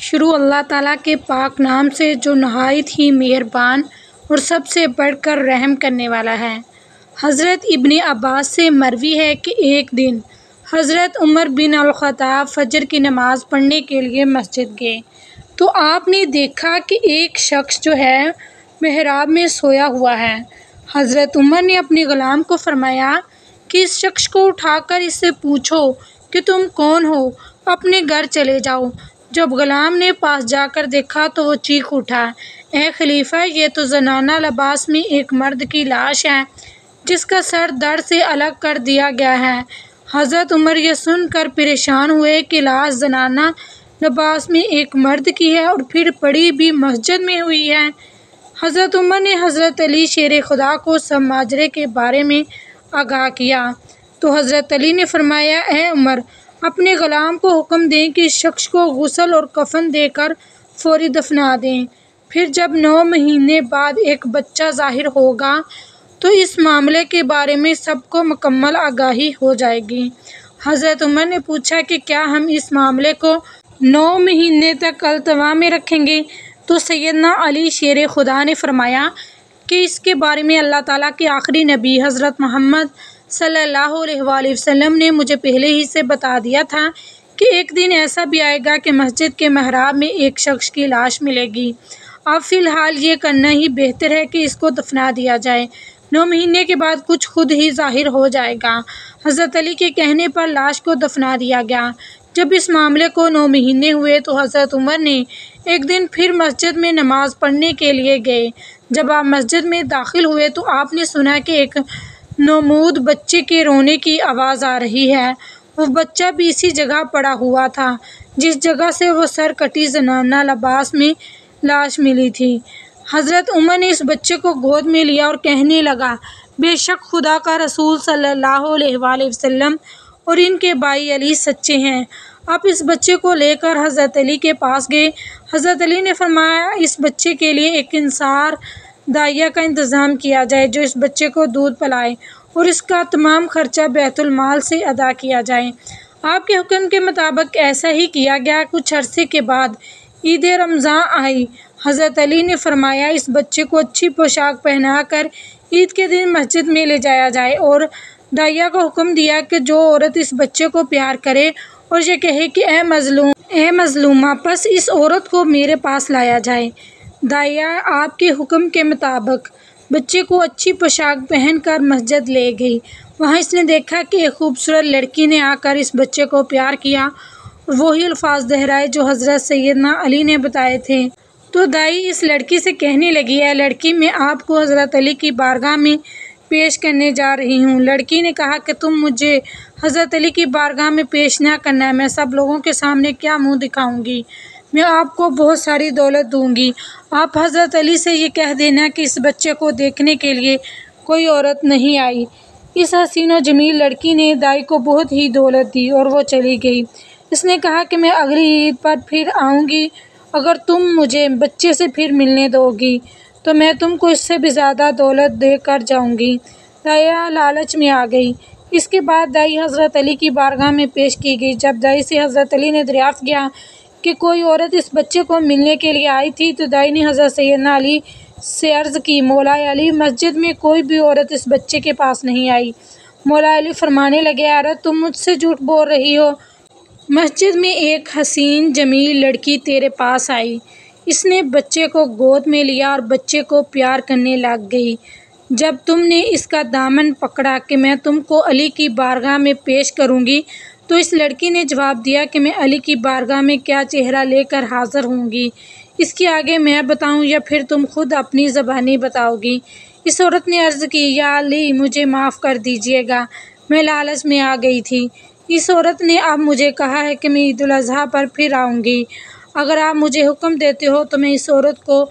شروع اللہ تعالیٰ کے پاک نام سے جو نہایت ہی مہربان اور سب سے بڑھ کر رحم کرنے والا ہے۔ حضرت ابن عباس سے مروی ہے کہ ایک دن حضرت عمر بن الخطاب فجر کی نماز پڑھنے کے لیے مسجد گئے تو آپ نے دیکھا کہ ایک شخص جو ہے محراب میں سویا ہوا ہے۔ حضرت عمر نے اپنے غلام کو فرمایا کہ اس شخص کو اٹھا کر اس سے پوچھو کہ تم کون ہو، اپنے گھر چلے جاؤ۔ جب غلام نے پاس جا کر دیکھا تو وہ چیخ اٹھا، اے خلیفہ، یہ تو زنانہ لباس میں ایک مرد کی لاش ہے جس کا سر دھڑ سے الگ کر دیا گیا ہے۔ حضرت عمر یہ سن کر پریشان ہوئے کہ لاش زنانہ لباس میں ایک مرد کی ہے اور پھر پڑی بھی مسجد میں ہوئی ہے۔ حضرت عمر نے حضرت علی شیر خدا کو سب ماجرے کے بارے میں آگاہ کیا تو حضرت علی نے فرمایا، اے عمر، اپنے غلام کو حکم دیں کہ اس شخص کو غسل اور کفن دے کر فوری دفنا دیں۔ پھر جب 9 مہینے بعد ایک بچہ ظاہر ہوگا تو اس معاملے کے بارے میں سب کو مکمل آگاہی ہو جائے گی۔ حضرت عمر نے پوچھا کہ کیا ہم اس معاملے کو 9 مہینے تک التوا میں رکھیں گے؟ تو سیدنا علی شیر خدا نے فرمایا کہ اس کے بارے میں اللہ تعالیٰ کے آخری نبی حضرت محمد صلی اللہ علیہ وآلہ وسلم نے مجھے پہلے ہی سے بتا دیا تھا کہ ایک دن ایسا بھی آئے گا کہ مسجد کے محراب میں ایک شخص کی لاش ملے گی۔ اب فی الحال یہ کرنا ہی بہتر ہے کہ اس کو دفنا دیا جائے، 9 مہینے کے بعد کچھ خود ہی ظاہر ہو جائے گا۔ حضرت علی کے کہنے پر لاش کو دفنا دیا گیا۔ جب اس معاملے کو 9 مہینے ہوئے تو حضرت عمر نے ایک دن پھر مسجد میں نماز پڑھنے کے لیے گئے۔ جب آپ مسجد میں داخل ہوئے تو آپ نے سنا کہ ایک نومود بچے کے رونے کی آواز آ رہی ہے۔ وہ بچہ بھی اسی جگہ پڑا ہوا تھا جس جگہ سے وہ سر کٹی زنانہ لباس میں لاش ملی تھی۔ حضرت عمر نے اس بچے کو گود میں لیا اور کہنے لگا، بے شک خدا کا رسول صلی اللہ علیہ وآلہ وسلم اور ان کے بھائی علی سچے ہیں۔ آپ اس بچے کو لے کر حضرت علی کے پاس گئے۔ حضرت علی نے فرمایا، اس بچے کے لیے ایک انصار داعیہ کا انتظام کیا جائے جو اس بچے کو دودھ پلائے اور اس کا تمام خرچہ بیت المال سے ادا کیا جائے۔ آپ کے حکم کے مطابق ایسا ہی کیا گیا۔ کچھ عرصے کے بعد عید رمضان آئی۔ حضرت علی نے فرمایا، اس بچے کو اچھی پوشاک پہنا کر عید کے دن مسجد میں لے جایا جائے اور داعیہ کو حکم دیا کہ جو عورت اس بچے کو پیار کرے اور یہ کہے کہ اے مظلومہ، پس اس عورت کو میرے پاس لایا جائے۔ داعیہ آپ کے حکم کے مطابق بچے کو اچھی پوشاک پہن کر مسجد لے گئی۔ وہاں اس نے دیکھا کہ ایک خوبصورت لڑکی نے آ کر اس بچے کو پیار کیا اور وہی الفاظ دہرائے جو حضرت سیدنا علی نے بتائے تھے۔ تو دائی اس لڑکی سے کہنے لگی، اے لڑکی، میں آپ کو حضرت علی کی بارگاہ میں پیش کرنے جا رہی ہوں۔ لڑکی نے کہا کہ تم مجھے حضرت علی کی بارگاہ میں پیش نہ کرنا، میں سب لوگوں کے سامنے کیا منہ دکھاؤں گی؟ میں آپ کو بہت ساری دولت دوں گی۔ آپ حضرت علی سے یہ کہہ دینا کہ اس بچے کو دیکھنے کے لیے کوئی عورت نہیں آئی۔ اس حسین و جمیل لڑکی نے دائی کو بہت ہی دولت دی اور وہ چلی گئی۔ اس نے کہا کہ میں اگلی عید پر پھر آؤں گی، اگر تم مجھے بچے سے پھر ملنے دو گی تو میں تم کو اس سے بھی زیادہ دولت دے کر جاؤں گی۔ دائیہ لالچ میں آ گئی۔ اس کے بعد دائی حضرت علی کی بارگاہ میں پیش کی گئی۔ جب دائی سے حضرت علی نے دریافت کیا کہ کوئی عورت اس بچے کو ملنے کے لیے آئی تھی تو دائی نے حضرت سیدنا علی سے عرض کی، مولا علی، مسجد میں کوئی بھی عورت اس بچے کے پاس نہیں آئی۔ مولا علی فرمانے لگے، اے عورت، تم مجھ سے جھوٹ بول رہی ہو۔ مسجد میں ایک حسین جمیل لڑکی تیرے پاس آئی، اس نے بچے کو گود میں لیا اور بچے کو پیار کرنے لگ گئی۔ جب تم نے اس کا دامن پکڑا کہ میں تم کو علی کی بارگاہ میں پیش کروں گی تو اس لڑکی نے جواب دیا کہ میں علی کی بارگاہ میں کیا چہرہ لے کر حاضر ہوں گی، اس کے آگے میں بتاؤں یا پھر تم خود اپنی زبانی بتاؤ گی؟ اس عورت نے عرض کی، یا علی، مجھے معاف کر دیجیے گا، میں لالچ میں آ گئی تھی۔ اس عورت نے اب مجھے کہا ہے کہ میں عید الاضحیٰ پر پھر آؤں گی۔ اگر آپ مجھے حکم دیتے ہو تو میں اس عورت کو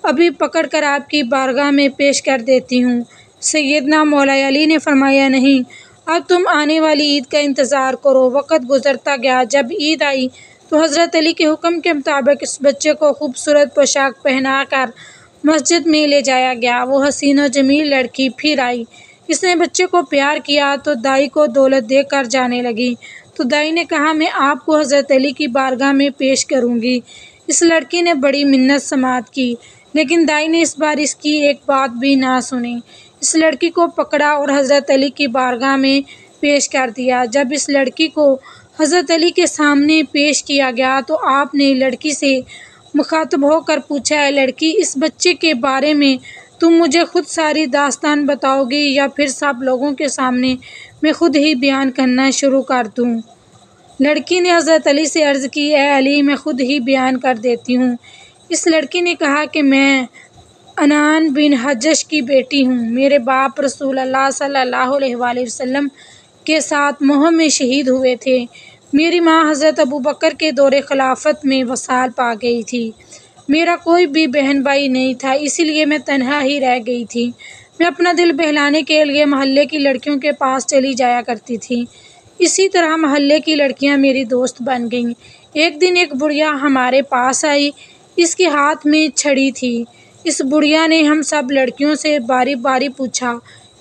ابھی پکڑ کر آپ کی بارگاہ میں پیش کر دیتی ہوں۔ سیدنا مولا علی نے فرمایا، نہیں، اب تم آنے والی عید کا انتظار کرو۔ وقت گزرتا گیا۔ جب عید آئی تو حضرت علی کے حکم کے مطابق اس بچے کو خوبصورت پوشاک پہنا کر مسجد میں لے جایا گیا۔ وہ حسین و جمیل لڑکی پھر آئی۔ اس نے بچے کو پیار کیا تو دائی کو دولت دے کر جانے لگی۔ تو دائی نے کہا میں آپ کو حضرت علی کی بارگاہ میں پیش کروں گی۔ اس لڑکی نے بڑی منت سماعت کی، لیکن دائی نے اس بار اس کی ایک بات بھی نہ سنی۔ اس لڑکی کو پکڑا اور حضرت علی کی بارگاہ میں پیش کر دیا۔ جب اس لڑکی کو حضرت علی کے سامنے پیش کیا گیا تو آپ نے لڑکی سے مخاطب ہو کر پوچھا، اے لڑکی، اس بچے کے بارے میں تم مجھے خود ساری داستان بتاؤ گی یا پھر سب لوگوں کے سامنے میں خود ہی بیان کرنا شروع کر دوں؟ لڑکی نے حضرت علی سے عرض کی، اے علی، میں خود ہی بیان کر دیتی ہوں۔ اس لڑکی نے کہا کہ میں عنان بن حجش کی بیٹی ہوں۔ میرے باپ رسول اللہ صلی اللہ علیہ وآلہ وسلم کے ساتھ مہم میں شہید ہوئے تھے۔ میری ماں حضرت ابوبکر کے دور خلافت میں وصال پا گئی تھی۔ میرا کوئی بھی بہن بھائی نہیں تھا، اسی لیے میں تنہا ہی رہ گئی تھی۔ میں اپنا دل بہلانے کے لیے محلے کی لڑکیوں کے پاس چلی جایا کرتی تھی۔ اسی طرح محلے کی لڑکیاں میری دوست بن گئیں۔ ایک دن ایک بڑھیا ہمارے پاس آئی، اس کے ہاتھ میں چھڑی تھی۔ اس بڑھیا نے ہم سب لڑکیوں سے باری باری پوچھا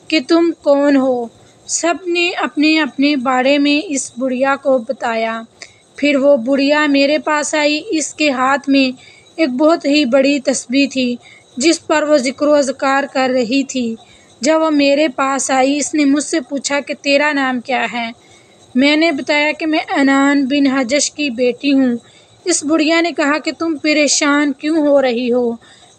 کہ تم کون ہو؟ سب نے اپنے اپنے بارے میں اس بڑھیا کو بتایا۔ پھر وہ بڑھیا میرے پاس آئی، اس کے ہاتھ میں ایک بہت ہی بڑی تسبیح تھی جس پر وہ ذکر و اذکار کر رہی تھی۔ جب وہ میرے پاس آئی، اس نے مجھ سے پوچھا کہ تیرا نام کیا ہے؟ میں نے بتایا کہ میں عنان بن حجش کی بیٹی ہوں۔ اس بڑھیا نے کہا کہ تم پریشان کیوں ہو رہی ہو؟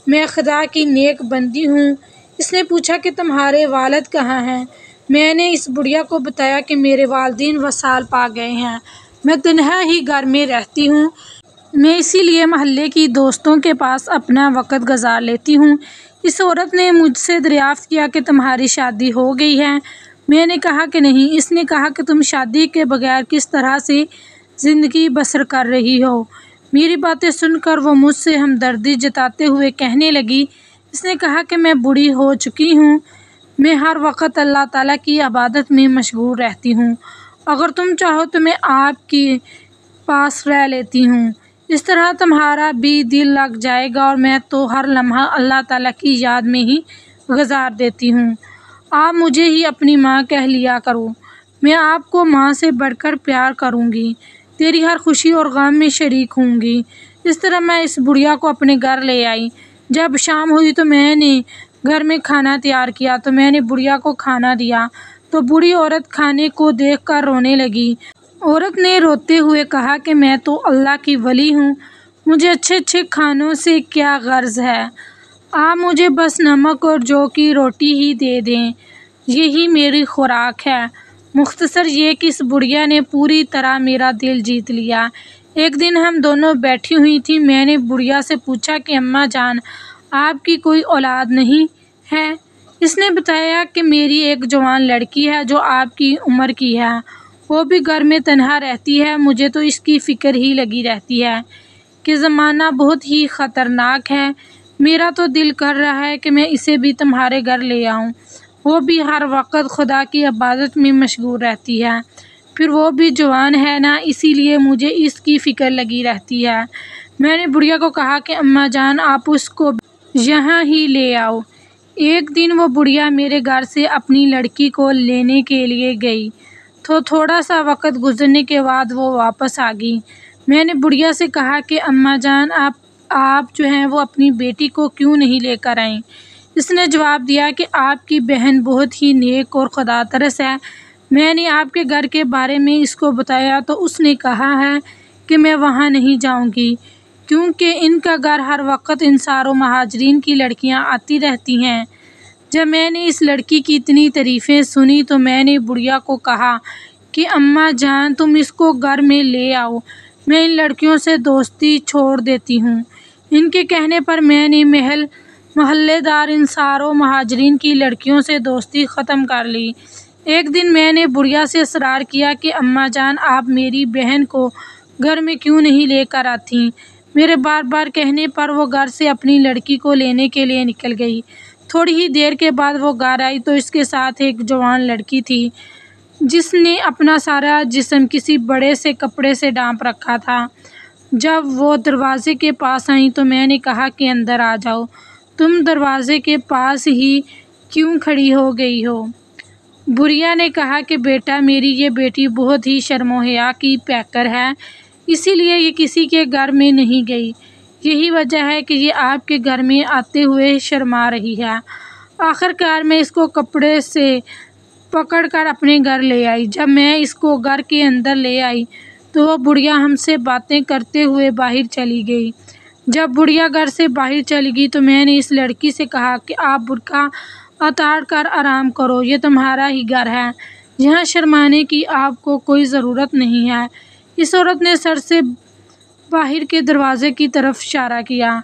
میں خدا کی نیک بندی ہوں۔ اس نے پوچھا کہ تمہارے والد کہاں ہیں؟ میں نے اس بڑھیا کو بتایا کہ میرے والدین وصال پا گئے ہیں، میں تنہا ہی گھر میں رہتی ہوں، میں اسی لیے محلے کی دوستوں کے پاس اپنا وقت گزار لیتی ہوں۔ اس عورت نے مجھ سے دریافت کیا کہ تمہاری شادی ہو گئی ہے؟ میں نے کہا کہ نہیں۔ اس نے کہا کہ تم شادی کے بغیر کس طرح سے زندگی بسر کر رہی ہو؟ میری باتیں سن کر وہ مجھ سے ہمدردی جتاتے ہوئے کہنے لگی، اس نے کہا کہ میں بوڑھی ہو چکی ہوں، میں ہر وقت اللہ تعالیٰ کی عبادت میں مشغول رہتی ہوں، اگر تم چاہو تو میں آپ کے پاس رہ لیتی ہوں، اس طرح تمہارا بھی دل لگ جائے گا اور میں تو ہر لمحہ اللہ تعالیٰ کی یاد میں ہی گزار دیتی ہوں۔ آپ مجھے ہی اپنی ماں کہہ لیا کرو، میں آپ کو ماں سے بڑھ کر پیار کروں گی، تیری ہر خوشی اور غم میں شریک ہوں گی۔ اس طرح میں اس بڑھیا کو اپنے گھر لے آئی۔ جب شام ہوئی تو میں نے گھر میں کھانا تیار کیا تو میں نے بڑھیا کو کھانا دیا تو بوڑھی عورت کھانے کو دیکھ کر رونے لگی۔ عورت نے روتے ہوئے کہا کہ میں تو اللہ کی ولی ہوں، مجھے اچھے اچھے کھانوں سے کیا غرض ہے، آپ مجھے بس نمک اور جو کی روٹی ہی دے دیں، یہی میری خوراک ہے۔ مختصر یہ کہ اس بڑھیا نے پوری طرح میرا دل جیت لیا۔ ایک دن ہم دونوں بیٹھی ہوئی تھیں، میں نے بڑھیا سے پوچھا کہ اماں جان، آپ کی کوئی اولاد نہیں ہے؟ اس نے بتایا کہ میری ایک جوان لڑکی ہے جو آپ کی عمر کی ہے، وہ بھی گھر میں تنہا رہتی ہے، مجھے تو اس کی فکر ہی لگی رہتی ہے کہ زمانہ بہت ہی خطرناک ہے، میرا تو دل کر رہا ہے کہ میں اسے بھی تمہارے گھر لے آؤں، وہ بھی ہر وقت خدا کی عبادت میں مشغول رہتی ہے، پھر وہ بھی جوان ہے نا، اسی لیے مجھے اس کی فکر لگی رہتی ہے۔ میں نے بڑھیا کو کہا کہ اماں جان آپ اس کو یہاں ہی لے آؤ۔ ایک دن وہ بڑھیا میرے گھر سے اپنی لڑکی کو لینے کے لیے گئی تو تھوڑا سا وقت گزرنے کے بعد وہ واپس آ گئی۔ میں نے بڑھیا سے کہا کہ اماں جان آپ جو ہیں وہ اپنی بیٹی کو کیوں نہیں لے کر آئیں؟ اس نے جواب دیا کہ آپ کی بہن بہت ہی نیک اور خدا ترس ہے، میں نے آپ کے گھر کے بارے میں اس کو بتایا تو اس نے کہا ہے کہ میں وہاں نہیں جاؤں گی کیونکہ ان کا گھر ہر وقت انصار و مہاجرین کی لڑکیاں آتی رہتی ہیں۔ جب میں نے اس لڑکی کی اتنی تعریفیں سنی تو میں نے بڑھیا کو کہا کہ اماں جان تم اس کو گھر میں لے آؤ، میں ان لڑکیوں سے دوستی چھوڑ دیتی ہوں۔ ان کے کہنے پر میں نے محلے دار انصار و مہاجرین کی لڑکیوں سے دوستی ختم کر لی۔ ایک دن میں نے بڑھیا سے اصرار کیا کہ اماں جان آپ میری بہن کو گھر میں کیوں نہیں لے کر آتی؟ میرے بار بار کہنے پر وہ گھر سے اپنی لڑکی کو لینے کے لیے نکل گئی۔ تھوڑی ہی دیر کے بعد وہ گھر آئی تو اس کے ساتھ ایک جوان لڑکی تھی جس نے اپنا سارا جسم کسی بڑے سے کپڑے سے ڈھانپ رکھا تھا۔ جب وہ دروازے کے پاس آئیں تو میں نے کہا کہ اندر آ جاؤ، تم دروازے کے پاس ہی کیوں کھڑی ہو گئی ہو؟ بڑھیا نے کہا کہ بیٹا، میری یہ بیٹی بہت ہی شرم و حیا کی پیکر ہے، اسی لیے یہ کسی کے گھر میں نہیں گئی۔ یہی وجہ ہے کہ یہ آپ کے گھر میں آتے ہوئے شرما رہی ہے۔ آخر کار میں اس کو کپڑے سے پکڑ کر اپنے گھر لے آئی۔ جب میں اس کو گھر کے اندر لے آئی تو وہ بڑھیا ہم سے باتیں کرتے ہوئے باہر چلی گئی۔ جب بڑھیا گھر سے باہر چلی گئی تو میں نے اس لڑکی سے کہا کہ آپ برقع اتار کر آرام کرو، یہ تمہارا ہی گھر ہے، یہاں شرمانے کی آپ کو کوئی ضرورت نہیں ہے۔ اس عورت نے سر سے باہر کے دروازے کی طرف اشارہ کیا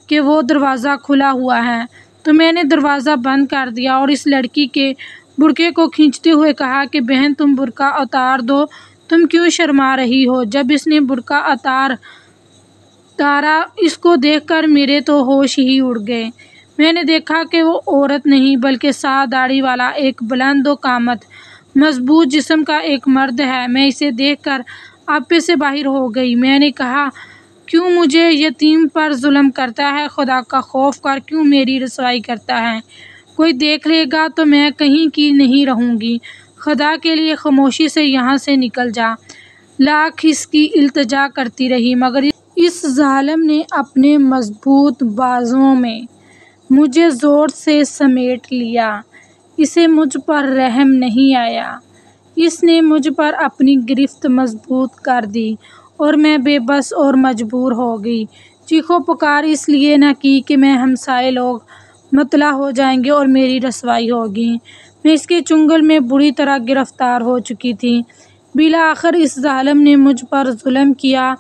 کہ وہ دروازہ کھلا ہوا ہے، تو میں نے دروازہ بند کر دیا اور اس لڑکی کے برقعے کو کھینچتے ہوئے کہا کہ بہن، تم برقع اتار دو، تم کیوں شرما رہی ہو؟ جب اس نے برقع اتارا، اس کو دیکھ کر میرے تو ہوش ہی اڑ گئے۔ میں نے دیکھا کہ وہ عورت نہیں بلکہ سیاہ داڑھی والا ایک بلند و قامت مضبوط جسم کا ایک مرد ہے۔ میں اسے دیکھ کر آپے سے باہر ہو گئی۔ میں نے کہا، کیوں مجھے یتیم پر ظلم کرتا ہے؟ خدا کا خوف کر کیوں میری رسوائی کرتا ہے؟ کوئی دیکھ لے گا تو میں کہیں کی نہیں رہوں گی۔ خدا کے لیے خاموشی سے یہاں سے نکل جا۔ لاکھ اس کی التجا کرتی رہی مگر اس ظالم نے اپنے مضبوط بازوؤں میں مجھے زور سے سمیٹ لیا۔ اسے مجھ پر رحم نہیں آیا۔ اس نے مجھ پر اپنی گرفت مضبوط کر دی اور میں بے بس اور مجبور ہو گئی۔ چیخو پکار اس لیے نہ کی کہ میں ہمسائے لوگ مطلع ہو جائیں گے اور میری رسوائی ہوگی۔ میں اس کے چنگل میں بری طرح گرفتار ہو چکی تھی۔ بالآخر اس ظالم نے مجھ پر ظلم کیا،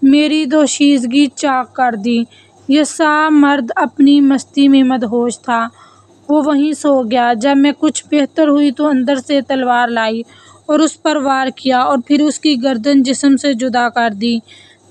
میری دوشیزگی چاک کر دی۔ یہ سیاہ مرد اپنی مستی میں مدہوش تھا۔ وہ وہیں سو گیا۔ جب میں کچھ بہتر ہوئی تو اندر سے تلوار لائی اور اس پر وار کیا اور پھر اس کی گردن جسم سے جدا کر دی۔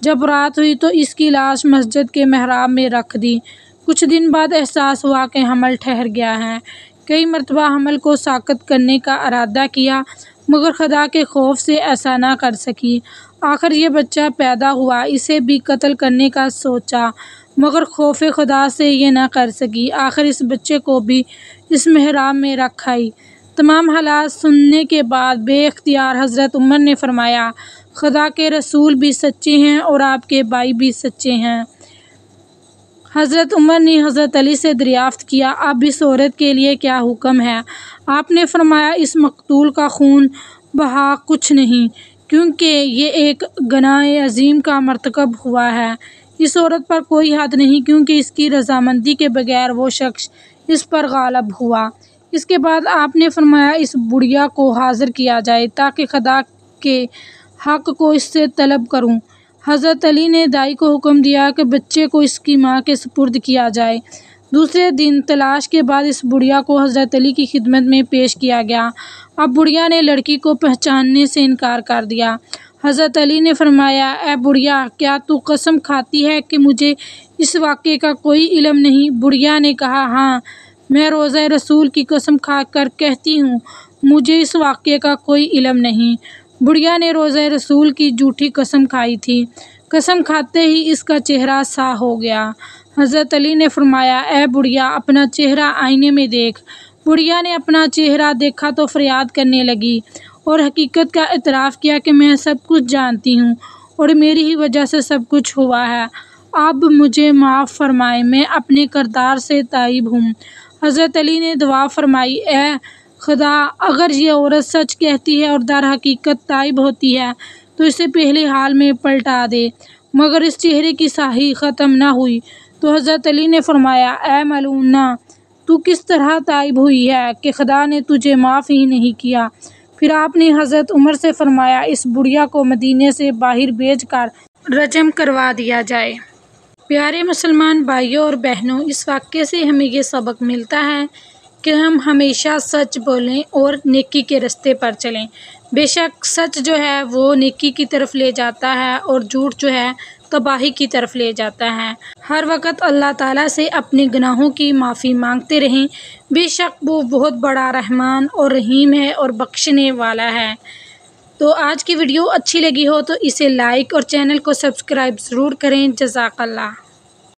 جب رات ہوئی تو اس کی لاش مسجد کے محراب میں رکھ دی۔ کچھ دن بعد احساس ہوا کہ حمل ٹھہر گیا ہے۔ کئی مرتبہ حمل کو ساقط کرنے کا ارادہ کیا مگر خدا کے خوف سے ایسا نہ کر سکی۔ آخر یہ بچہ پیدا ہوا، اسے بھی قتل کرنے کا سوچا مگر خوف خدا سے یہ نہ کر سکی۔ آخر اس بچے کو بھی اس محراب میں رکھ آئی۔ تمام حالات سننے کے بعد بے اختیار حضرت عمر نے فرمایا، خدا کے رسول بھی سچے ہیں اور آپ کے بھائی بھی سچے ہیں۔ حضرت عمر نے حضرت علی سے دریافت کیا، اب اس عورت کے لیے کیا حکم ہے؟ آپ نے فرمایا، اس مقتول کا خون بہا کچھ نہیں، کیونکہ یہ ایک گناہ عظیم کا مرتکب ہوا ہے۔ اس عورت پر کوئی حد نہیں کیونکہ اس کی رضامندی کے بغیر وہ شخص اس پر غالب ہوا۔ اس کے بعد آپ نے فرمایا، اس بڑھیا کو حاضر کیا جائے تاکہ خدا کے حق کو اس سے طلب کروں۔ حضرت علی نے دائی کو حکم دیا کہ بچے کو اس کی ماں کے سپرد کیا جائے۔ دوسرے دن تلاش کے بعد اس بڑھیا کو حضرت علی کی خدمت میں پیش کیا گیا۔ اب بڑھیا نے لڑکی کو پہچاننے سے انکار کر دیا۔ حضرت علی نے فرمایا، اے بڑھیا، کیا تو قسم کھاتی ہے کہ مجھے اس واقعے کا کوئی علم نہیں؟ بڑھیا نے کہا، ہاں، میں روزہ رسول کی قسم کھا کر کہتی ہوں، مجھے اس واقعے کا کوئی علم نہیں۔ بڑھیا نے روزہ رسول کی جھوٹی قسم کھائی تھی۔ قسم کھاتے ہی اس کا چہرہ سیاہ ہو گیا۔ حضرت علی نے فرمایا، اے بڑھیا، اپنا چہرہ آئینے میں دیکھ۔ بڑھیا نے اپنا چہرہ دیکھا تو فریاد کرنے لگی اور حقیقت کا اعتراف کیا کہ میں سب کچھ جانتی ہوں اور میری ہی وجہ سے سب کچھ ہوا ہے، اب مجھے معاف فرمائے، میں اپنے کردار سے تائب ہوں۔ حضرت علی نے دعا فرمائی، اے خدا، اگر یہ عورت سچ کہتی ہے اور در حقیقت تائب ہوتی ہے تو اسے پہلے حال میں پلٹا دے۔ مگر اس چہرے کی سیاہی ختم نہ ہوئی تو حضرت علی نے فرمایا، اے ملعونہ، تو کس طرح تائب ہوئی ہے کہ خدا نے تجھے معاف ہی نہیں کیا؟ پھر آپ نے حضرت عمر سے فرمایا، اس بڑھیا کو مدینے سے باہر بھیج کر رجم کروا دیا جائے۔ پیارے مسلمان بھائیوں اور بہنوں، اس واقعے سے ہمیں یہ سبق ملتا ہے کہ ہم ہمیشہ سچ بولیں اور نیکی کے راستے پر چلیں۔ بے شک سچ جو ہے وہ نیکی کی طرف لے جاتا ہے اور جھوٹ جو ہے تباہی کی طرف لے جاتا ہے۔ ہر وقت اللہ تعالیٰ سے اپنے گناہوں کی معافی مانگتے رہیں، بے شک وہ بہت بڑا رحمان اور رحیم ہے اور بخشنے والا ہے۔ تو آج کی ویڈیو اچھی لگی ہو تو اسے لائک اور چینل کو سبسکرائب ضرور کریں۔ جزاک اللہ۔